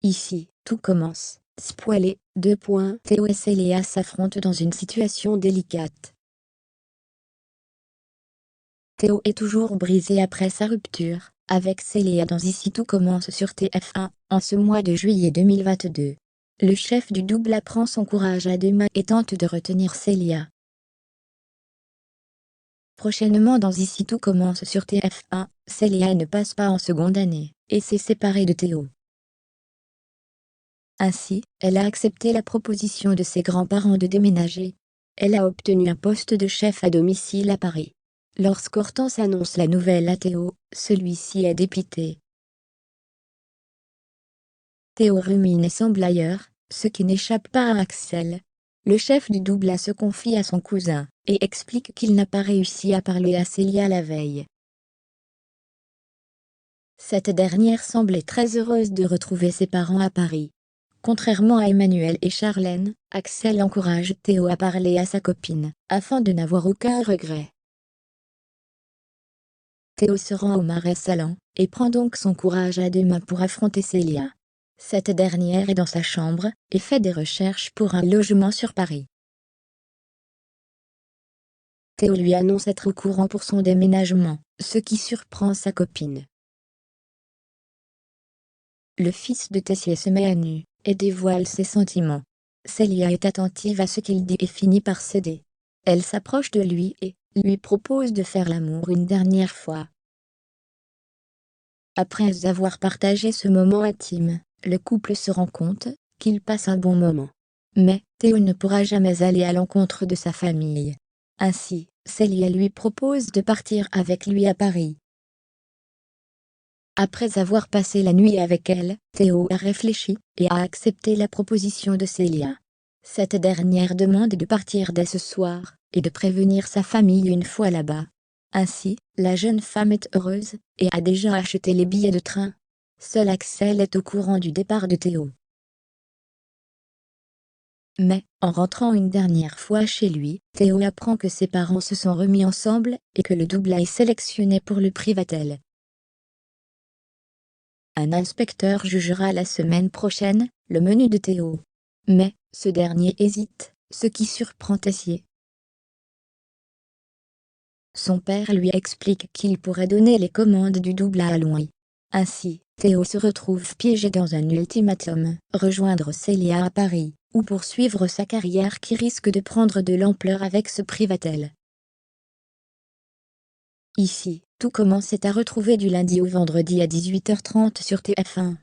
Ici, tout commence. Spoilé, Théo et Célia s'affrontent dans une situation délicate. Théo est toujours brisé après sa rupture avec Célia dans Ici tout commence sur TF1, en ce mois de juillet 2022. Le chef du double apprend son courage à deux mains et tente de retenir Célia. Prochainement dans Ici tout commence sur TF1, Célia ne passe pas en seconde année, et s'est séparée de Théo. Ainsi, elle a accepté la proposition de ses grands-parents de déménager. Elle a obtenu un poste de chef à domicile à Paris. Lorsqu'Hortense annonce la nouvelle à Théo, celui-ci est dépité. Théo rumine et semble ailleurs, ce qui n'échappe pas à Axel. Le chef du double se confie à son cousin, et explique qu'il n'a pas réussi à parler à Célia la veille. Cette dernière semblait très heureuse de retrouver ses parents à Paris. Contrairement à Emmanuel et Charlène, Axel encourage Théo à parler à sa copine, afin de n'avoir aucun regret. Théo se rend au Marais Salants, et prend donc son courage à deux mains pour affronter Célia. Cette dernière est dans sa chambre, et fait des recherches pour un logement sur Paris. Théo lui annonce être au courant pour son déménagement, ce qui surprend sa copine. Le fils de Tessier se met à nu, et dévoile ses sentiments. Célia est attentive à ce qu'il dit et finit par céder. Elle s'approche de lui et lui propose de faire l'amour une dernière fois. Après avoir partagé ce moment intime, le couple se rend compte qu'il passe un bon moment. Mais Théo ne pourra jamais aller à l'encontre de sa famille. Ainsi, Célia lui propose de partir avec lui à Paris. Après avoir passé la nuit avec elle, Théo a réfléchi et a accepté la proposition de Célia. Cette dernière demande de partir dès ce soir et de prévenir sa famille une fois là-bas. Ainsi, la jeune femme est heureuse et a déjà acheté les billets de train. Seul Axel est au courant du départ de Théo. Mais, en rentrant une dernière fois chez lui, Théo apprend que ses parents se sont remis ensemble et que le double est sélectionné pour le Privatel. Un inspecteur jugera la semaine prochaine le menu de Théo. Mais, ce dernier hésite, ce qui surprend Tessier. Son père lui explique qu'il pourrait donner les commandes du double à Louis. Ainsi, Théo se retrouve piégé dans un ultimatum, rejoindre Célia à Paris, ou poursuivre sa carrière qui risque de prendre de l'ampleur avec ce Privatel. Ici, tout commence est à retrouver du lundi au vendredi à 18h30 sur TF1.